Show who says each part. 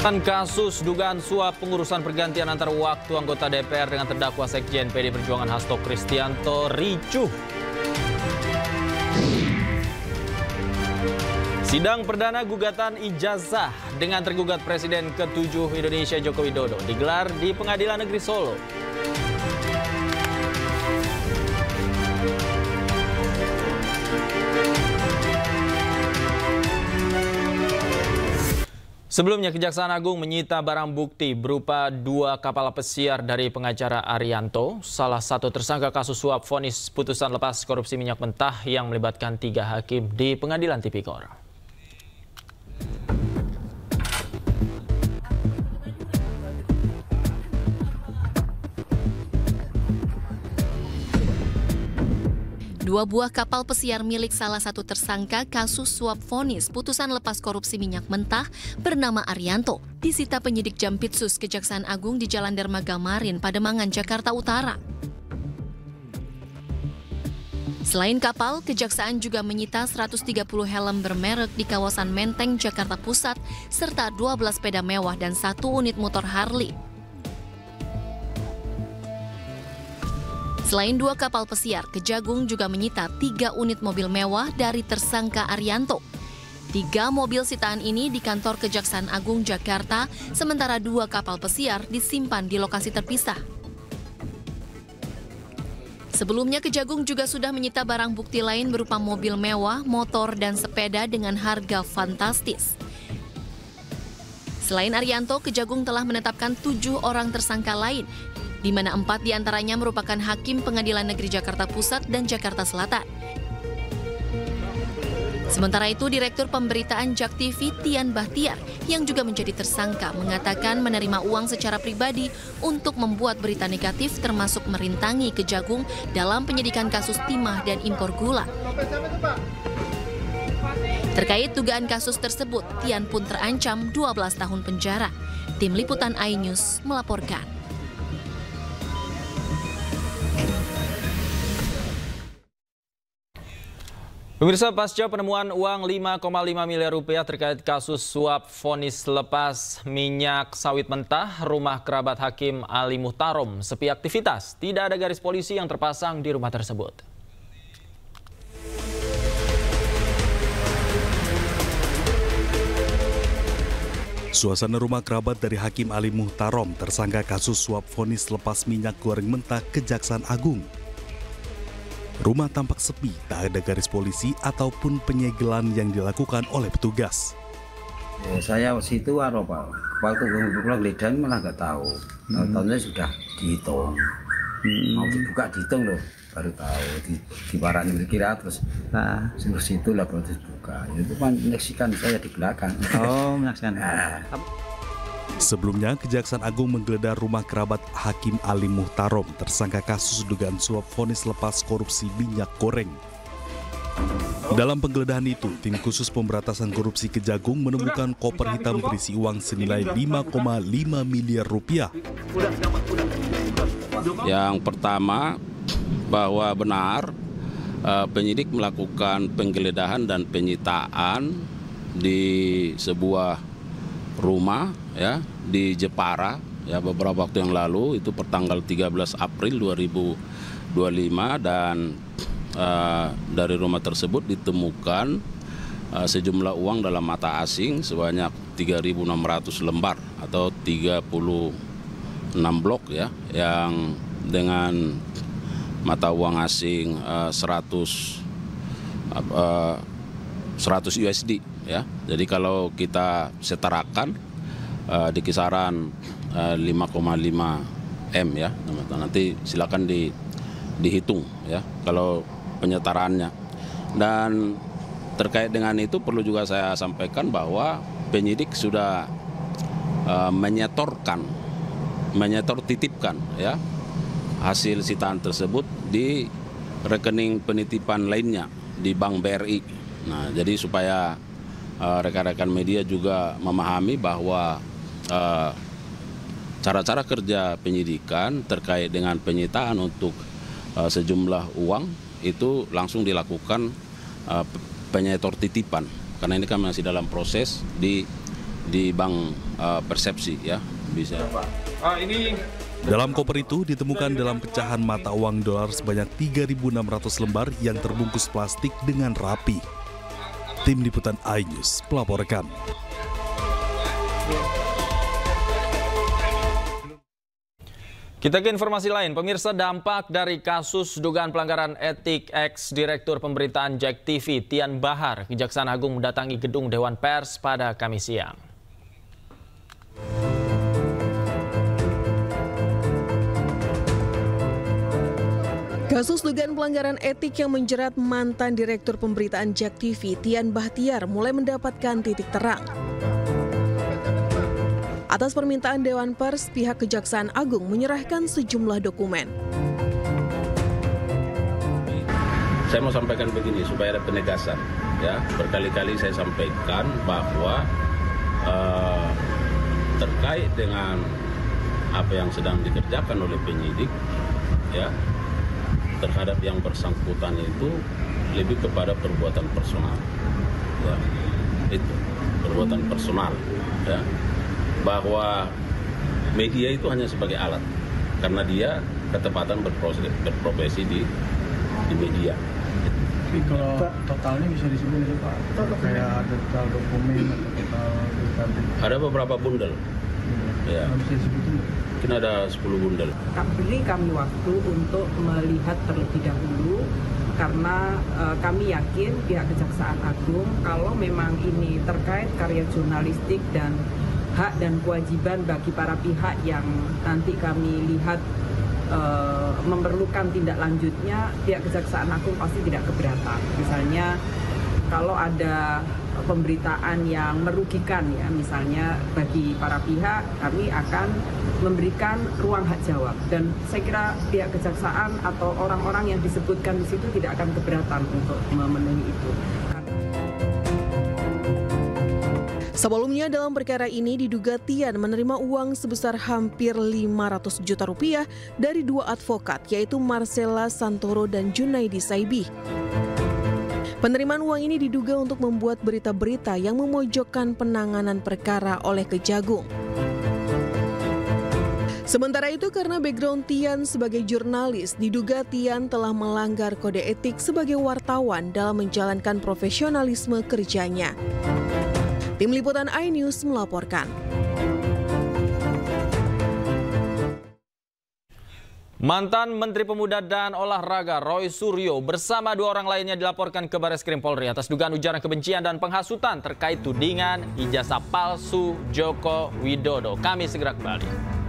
Speaker 1: Kasus dugaan suap pengurusan pergantian antar waktu anggota DPR dengan terdakwa Sekjen PD Perjuangan Hasto Kristianto ricuh. Sidang perdana gugatan ijazah dengan tergugat Presiden ke-7 Indonesia Joko Widodo digelar di Pengadilan Negeri Solo. Sebelumnya, Kejaksaan Agung menyita barang bukti berupa 2 kapal pesiar dari pengacara Arianto, salah satu tersangka kasus suap vonis putusan lepas korupsi minyak mentah yang melibatkan 3 hakim di Pengadilan Tipikor.
Speaker 2: Dua buah kapal pesiar milik salah satu tersangka kasus suap vonis putusan lepas korupsi minyak mentah bernama Arianto disita penyidik Jampitsus Kejaksaan Agung di Jalan Dermaga Marin, Pademangan, Jakarta Utara. Selain kapal, Kejaksaan juga menyita 130 helm bermerek di kawasan Menteng, Jakarta Pusat, serta 12 sepeda mewah dan 1 unit motor Harley. Selain 2 kapal pesiar, Kejagung juga menyita 3 unit mobil mewah dari tersangka Arianto. 3 mobil sitaan ini di kantor Kejaksaan Agung Jakarta, sementara 2 kapal pesiar disimpan di lokasi terpisah. Sebelumnya, Kejagung juga sudah menyita barang bukti lain berupa mobil mewah, motor, dan sepeda dengan harga fantastis. Selain Arianto, Kejagung telah menetapkan 7 orang tersangka lain, di mana 4 diantaranya merupakan hakim Pengadilan Negeri Jakarta Pusat dan Jakarta Selatan. Sementara itu, Direktur Pemberitaan JAK TV Tian Bahtiar yang juga menjadi tersangka mengatakan menerima uang secara pribadi untuk membuat berita negatif termasuk merintangi Kejagung dalam penyidikan kasus timah dan impor gula. Terkait dugaan kasus tersebut, Tian pun terancam 12 tahun penjara. Tim Liputan iNews melaporkan.
Speaker 1: Pemirsa, pasca penemuan uang 5,5 miliar rupiah terkait kasus suap vonis lepas minyak sawit mentah, rumah kerabat Hakim Ali Muhtarom sepi aktivitas. Tidak ada garis polisi yang terpasang di rumah tersebut.
Speaker 3: Suasana rumah kerabat dari Hakim Ali Muhtarom tersangka kasus suap vonis lepas minyak goreng mentah Kejaksaan Agung. Rumah tampak sepi, tak ada garis polisi ataupun penyegelan yang dilakukan oleh petugas.
Speaker 4: Saya situ Pak. Waktu pulang geledah malah nggak tahu. Tahunnya sudah dihitung. Mau dibuka dihitung loh, baru tahu. Di barang kira terus seluruh situ lah baru dibuka. Itu kan menyaksikan saya di belakang.
Speaker 5: Oh, menyaksikan.
Speaker 3: Sebelumnya, Kejaksaan Agung menggeledah rumah kerabat Hakim Ali Muhtarom tersangka kasus dugaan suap vonis lepas korupsi minyak goreng. Dalam penggeledahan itu, tim khusus pemberantasan korupsi Kejagung menemukan koper hitam berisi uang senilai 5,5 miliar rupiah.
Speaker 6: Yang pertama, bahwa benar penyidik melakukan penggeledahan dan penyitaan di sebuah rumah ya di Jepara ya beberapa waktu yang lalu, itu pertanggal 13 April 2025, dan dari rumah tersebut ditemukan sejumlah uang dalam mata asing sebanyak 3.600 lembar atau 36 blok ya, yang dengan mata uang asing 100 USD ya. Jadi kalau kita setarakan di kisaran 5,5 M ya. Nanti silakan dihitung ya kalau penyetaraannya. Dan terkait dengan itu perlu juga saya sampaikan bahwa penyidik sudah titipkan ya hasil sitaan tersebut di rekening penitipan lainnya di Bank BRI. Nah, jadi supaya rekan-rekan media juga memahami bahwa cara-cara kerja penyidikan terkait dengan penyitaan untuk sejumlah uang itu langsung dilakukan penyetor titipan, karena ini kan masih dalam proses di di bank persepsi ya bisa.
Speaker 3: Dalam koper itu ditemukan dalam pecahan mata uang dolar sebanyak 3.600 lembar yang terbungkus plastik dengan rapi. Tim Liputan iNews melaporkan.
Speaker 1: Kita ke informasi lain, pemirsa, dampak dari kasus dugaan pelanggaran etik ex-direktur pemberitaan JEK TV Tian Bahar, Kejaksaan Agung mendatangi gedung Dewan Pers pada Kamis siang.
Speaker 5: Kasus dugaan pelanggaran etik yang menjerat mantan direktur pemberitaan JEK TV Tian Bahtiar mulai mendapatkan titik terang. Atas permintaan Dewan Pers, pihak Kejaksaan Agung menyerahkan sejumlah dokumen.
Speaker 6: Saya mau sampaikan begini supaya ada penegasan. Ya, berkali-kali saya sampaikan bahwa terkait dengan apa yang sedang dikerjakan oleh penyidik, ya, terhadap yang bersangkutan itu lebih kepada perbuatan personal. Ya, itu perbuatan personal. Ya. Bahwa media itu hanya sebagai alat karena dia ketepatan berprofesi di media.
Speaker 7: Tapi kalau totalnya bisa disebut itu Pak, kayak total dokumen atau total DKB.
Speaker 6: Ada beberapa bundel. Ya.
Speaker 7: Bisa disebutin nggak?
Speaker 6: Mungkin ada 10 bundel.
Speaker 8: Beri kami waktu untuk melihat terlebih dahulu karena kami yakin pihak Kejaksaan Agung kalau memang ini terkait karya jurnalistik dan hak dan kewajiban bagi para pihak yang nanti kami lihat memerlukan tindak lanjutnya, pihak Kejaksaan Agung pasti tidak keberatan. Misalnya kalau ada pemberitaan yang merugikan ya, misalnya bagi para pihak, kami akan memberikan ruang hak jawab. Dan saya kira pihak Kejaksaan atau orang-orang yang disebutkan di situ tidak akan keberatan untuk memenuhi itu.
Speaker 5: Sebelumnya dalam perkara ini diduga Tian menerima uang sebesar hampir 500 juta rupiah dari dua advokat yaitu Marcella Santoro dan Junaidi Saibi. Penerimaan uang ini diduga untuk membuat berita-berita yang memojokkan penanganan perkara oleh Kejagung. Sementara itu karena background Tian sebagai jurnalis, diduga Tian telah melanggar kode etik sebagai wartawan dalam menjalankan profesionalisme kerjanya. Tim Liputan iNews melaporkan.
Speaker 1: Mantan Menteri Pemuda dan Olahraga Roy Suryo bersama 2 orang lainnya dilaporkan ke Barreskrim Polri atas dugaan ujaran kebencian dan penghasutan terkait tudingan ijazah palsu Joko Widodo. Kami segera kembali.